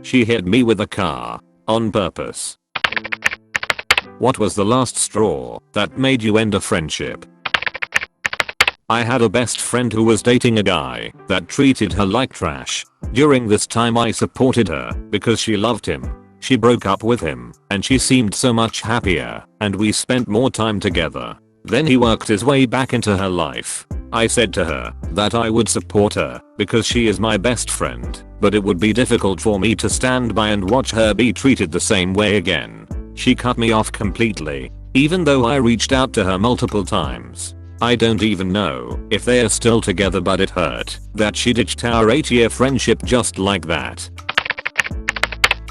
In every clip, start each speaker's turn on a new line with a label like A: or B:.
A: She hit me with a car. On purpose. What was the last straw that made you end a friendship? I had a best friend who was dating a guy that treated her like trash. During this time I supported her because she loved him. She broke up with him and she seemed so much happier and we spent more time together. Then he worked his way back into her life. I said to her that I would support her because she is my best friend, but it would be difficult for me to stand by and watch her be treated the same way again. She cut me off completely, even though I reached out to her multiple times. I don't even know if they are still together, but it hurt that she ditched our 8-year friendship just like that.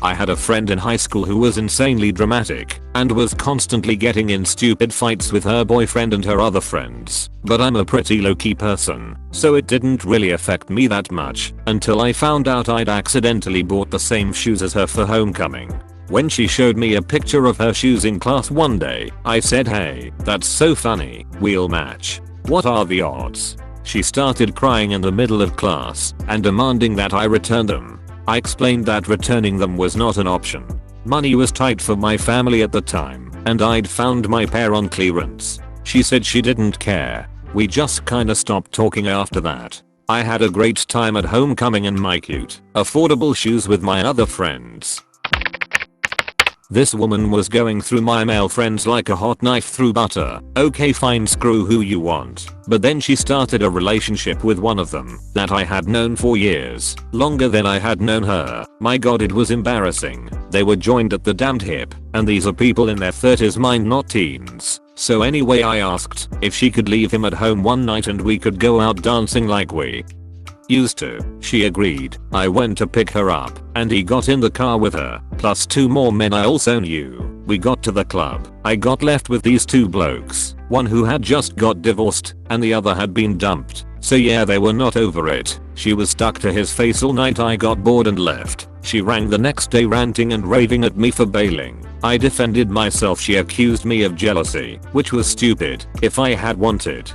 A: I had a friend in high school who was insanely dramatic and was constantly getting in stupid fights with her boyfriend and her other friends, but I'm a pretty low-key person, so it didn't really affect me that much until I found out I'd accidentally bought the same shoes as her for homecoming. When she showed me a picture of her shoes in class one day, I said, "Hey, that's so funny, we'll match. What are the odds?" She started crying in the middle of class and demanding that I return them. I explained that returning them was not an option. Money was tight for my family at the time, and I'd found my pair on clearance. She said she didn't care. We just kinda stopped talking after that. I had a great time at homecoming in my cute, affordable shoes with my other friends. This woman was going through my male friends like a hot knife through butter. Okay, fine, screw who you want. But then she started a relationship with one of them that I had known for years, longer than I had known her. My god, it was embarrassing. They were joined at the damned hip, and these are people in their 30s, mind, not teens. So anyway, I asked if she could leave him at home one night and we could go out dancing like we used to. She agreed. I went to pick her up and he got in the car with her, plus 2 more men I also knew. We got to the club. I got left with these 2 blokes, one who had just got divorced and the other had been dumped. So yeah, they were not over it. She was stuck to his face all night. I got bored and left. She rang the next day ranting and raving at me for bailing. I defended myself. She accused me of jealousy, which was stupid. If I had wanted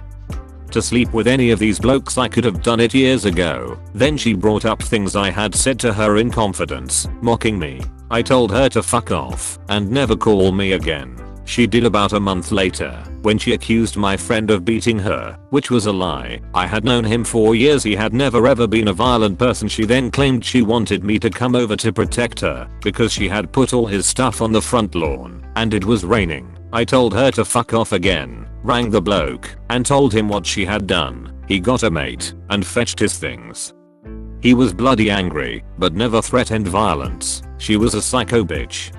A: to sleep with any of these blokes, I could have done it years ago. Then she brought up things I had said to her in confidence, mocking me. I told her to fuck off and never call me again. She did about a month later when she accused my friend of beating her, which was a lie. I had known him for years. He had never ever been a violent person. She then claimed she wanted me to come over to protect her because she had put all his stuff on the front lawn and it was raining. I told her to fuck off again, rang the bloke and told him what she had done. He got a mate and fetched his things. He was bloody angry, but never threatened violence. She was a psycho bitch.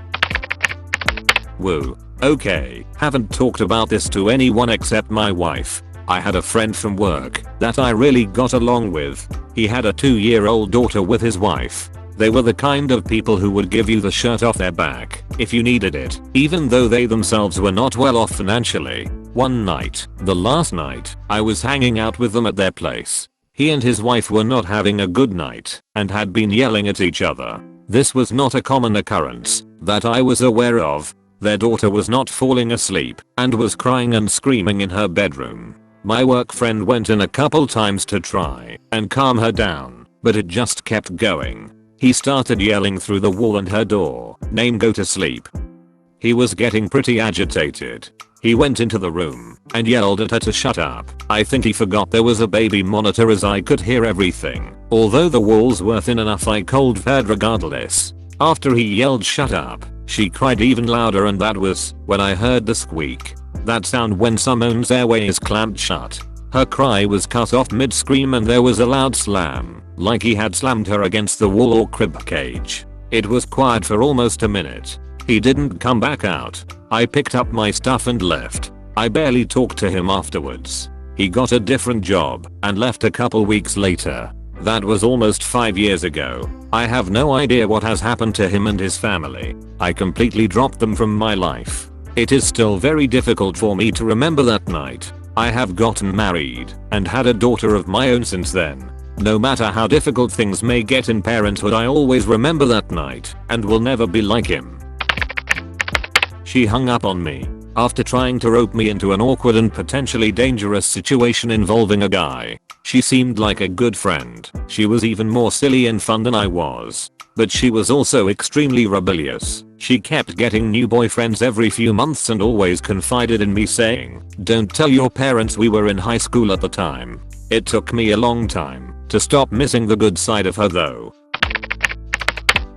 A: Woo. Okay, haven't talked about this to anyone except my wife. I had a friend from work that I really got along with. He had a 2-year-old daughter with his wife. They were the kind of people who would give you the shirt off their back if you needed it, even though they themselves were not well off financially. One night, the last night, I was hanging out with them at their place. He and his wife were not having a good night and had been yelling at each other. This was not a common occurrence that I was aware of. Their daughter was not falling asleep and was crying and screaming in her bedroom. My work friend went in a couple times to try and calm her down, but it just kept going. He started yelling through the wall and her door, "Name, go to sleep." He was getting pretty agitated. He went into the room and yelled at her to shut up. I think he forgot there was a baby monitor as I could hear everything. Although the walls were thin enough, I cold heard regardless. After he yelled shut up, she cried even louder, and that was when I heard the squeak. That sound when someone's airway is clamped shut. Her cry was cut off mid-scream and there was a loud slam, like he had slammed her against the wall or crib cage. It was quiet for almost a minute. He didn't come back out. I picked up my stuff and left. I barely talked to him afterwards. He got a different job and left a couple weeks later. That was almost 5 years ago. I have no idea what has happened to him and his family. I completely dropped them from my life. It is still very difficult for me to remember that night. I have gotten married and had a daughter of my own since then. No matter how difficult things may get in parenthood, I always remember that night and will never be like him. She hung up on me. after trying to rope me into an awkward and potentially dangerous situation involving a guy. She seemed like a good friend. She was even more silly and fun than I was. But she was also extremely rebellious. She kept getting new boyfriends every few months and always confided in me saying, "Don't tell your parents." We were in high school at the time. It took me a long time to stop missing the good side of her though.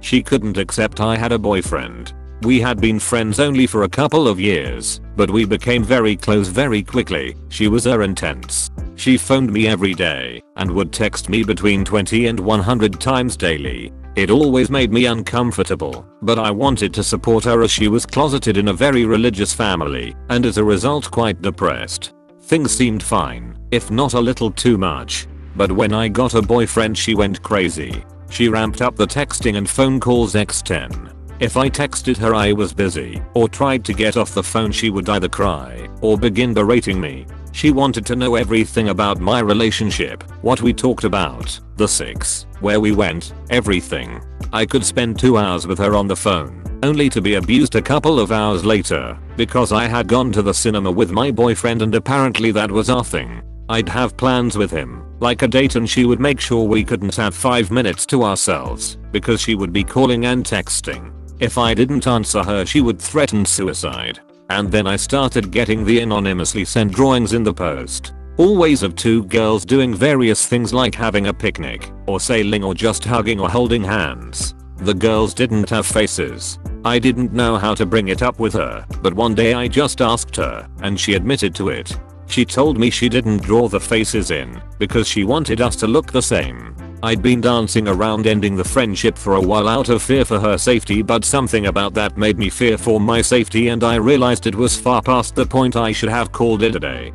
A: She couldn't accept I had a boyfriend. We had been friends only for a couple of years, but we became very close very quickly. She was intense. She phoned me every day and would text me between 20 and 100 times daily. It always made me uncomfortable, but I wanted to support her as she was closeted in a very religious family and as a result quite depressed. Things seemed fine, if not a little too much. But when I got a boyfriend she went crazy. She ramped up the texting and phone calls x10. If I texted her I was busy or tried to get off the phone she would either cry or begin berating me. She wanted to know everything about my relationship, what we talked about, the sex, where we went, everything. I could spend 2 hours with her on the phone, only to be abused a couple of hours later because I had gone to the cinema with my boyfriend and apparently that was our thing. I'd have plans with him, like a date, and she would make sure we couldn't have 5 minutes to ourselves because she would be calling and texting. If I didn't answer her she would threaten suicide. And then I started getting the anonymously sent drawings in the post. Always of 2 girls doing various things like having a picnic, or sailing, or just hugging or holding hands. The girls didn't have faces. I didn't know how to bring it up with her, but one day I just asked her, and she admitted to it. She told me she didn't draw the faces in because she wanted us to look the same. I'd been dancing around ending the friendship for a while out of fear for her safety, but something about that made me fear for my safety and I realized it was far past the point I should have called it a day.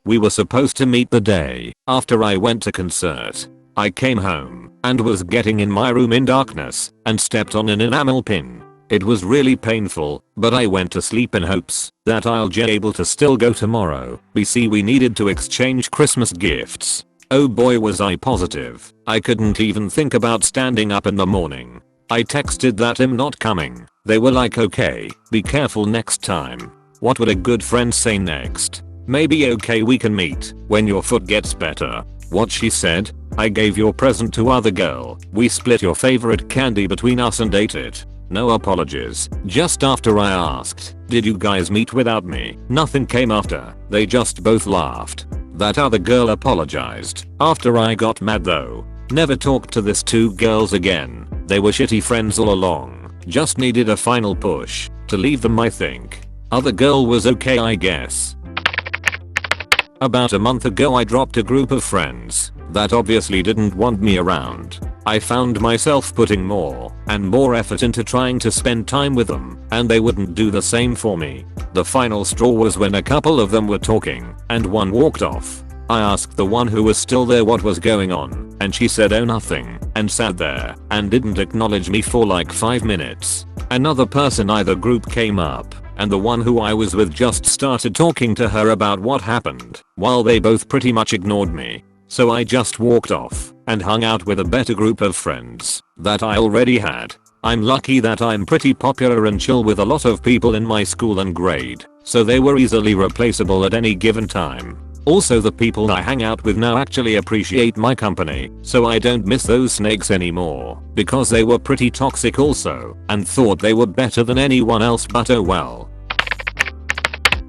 A: We were supposed to meet the day after I went to concert. I came home and was getting in my room in darkness and stepped on an enamel pin. It was really painful, but I went to sleep in hopes that I'll be able to still go tomorrow. BC we needed to exchange Christmas gifts. Oh boy was I positive. I couldn't even think about standing up in the morning. I texted that I'm not coming. They were like, okay, be careful next time. What would a good friend say next? Maybe okay we can meet when your foot gets better. What she said? I gave your present to other girl. We split your favorite candy between us and ate it. No apologies. Just after I asked, did you guys meet without me? Nothing came after. They just both laughed. That other girl apologized after I got mad though. Never talked to this 2 girls again. They were shitty friends all along. Just needed a final push to leave them I think. Other girl was okay I guess. About a month ago I dropped a group of friends that obviously didn't want me around. I found myself putting more and more effort into trying to spend time with them, and they wouldn't do the same for me. The final straw was when a couple of them were talking and one walked off. I asked the one who was still there what was going on, and she said oh nothing, and sat there and didn't acknowledge me for like 5 minutes. Another person either group came up, and the one who I was with just started talking to her about what happened, while they both pretty much ignored me. So I just walked off and hung out with a better group of friends that I already had. I'm lucky that I'm pretty popular and chill with a lot of people in my school and grade, so they were easily replaceable at any given time. Also the people I hang out with now actually appreciate my company, so I don't miss those snakes anymore because they were pretty toxic also and thought they were better than anyone else, but oh well.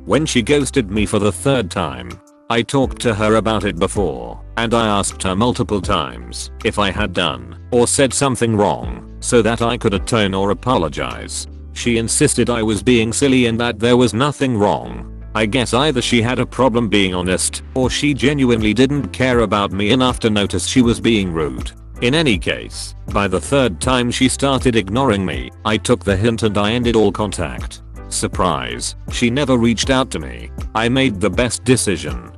A: When she ghosted me for the 3rd time, I talked to her about it before, and I asked her multiple times if I had done or said something wrong so that I could atone or apologize. She insisted I was being silly and that there was nothing wrong. I guess either she had a problem being honest or she genuinely didn't care about me enough to notice she was being rude. In any case, by the 3rd time she started ignoring me. I took the hint and I ended all contact. Surprise, she never reached out to me. I made the best decision.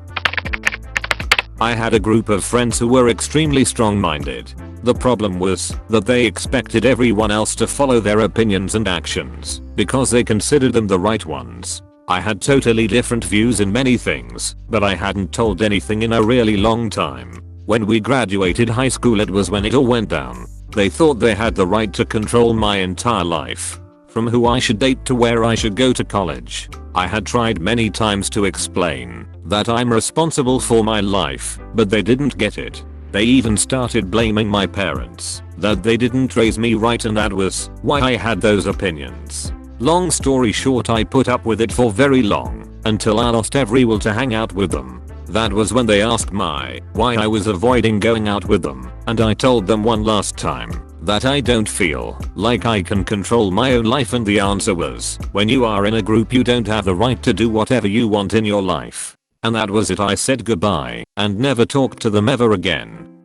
A: I had a group of friends who were extremely strong-minded. The problem was that they expected everyone else to follow their opinions and actions because they considered them the right ones. I had totally different views in many things, but I hadn't told anything in a really long time. When we graduated high school it was when it all went down. They thought they had the right to control my entire life. from who I should date to where I should go to college. I had tried many times to explain that I'm responsible for my life, but they didn't get it. They even started blaming my parents that they didn't raise me right, and that was why I had those opinions. Long story short, I put up with it for very long until I lost every will to hang out with them. That was when they asked why I was avoiding going out with them, and I told them one last time that I don't feel like I can control my own life, and the answer was, when you are in a group you don't have the right to do whatever you want in your life. And that was it. I said goodbye and never talked to them ever again.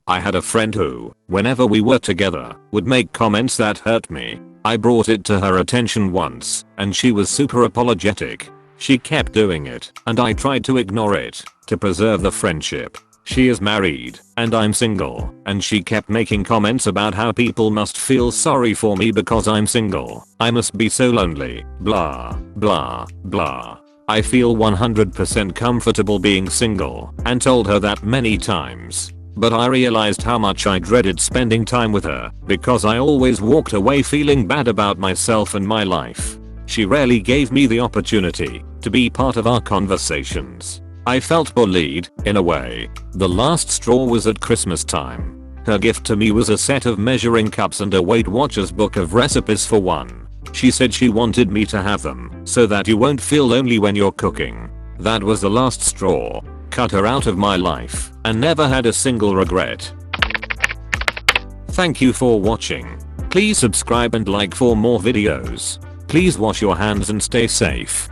A: I had a friend who, whenever we were together, would make comments that hurt me. I brought it to her attention once, and she was super apologetic. She kept doing it, and I tried to ignore it to preserve the friendship. She is married, and I'm single, and she kept making comments about how people must feel sorry for me because I'm single. I must be so lonely, blah, blah, blah. I feel 100% comfortable being single, and told her that many times. But I realized how much I dreaded spending time with her because I always walked away feeling bad about myself and my life. She rarely gave me the opportunity to be part of our conversations. I felt bullied, in a way. The last straw was at Christmas time. Her gift to me was a set of measuring cups and a Weight Watchers book of recipes for one. She said she wanted me to have them so that you won't feel lonely when you're cooking. That was the last straw. Cut her out of my life and never had a single regret. Thank you for watching. Please subscribe and like for more videos. Please wash your hands and stay safe.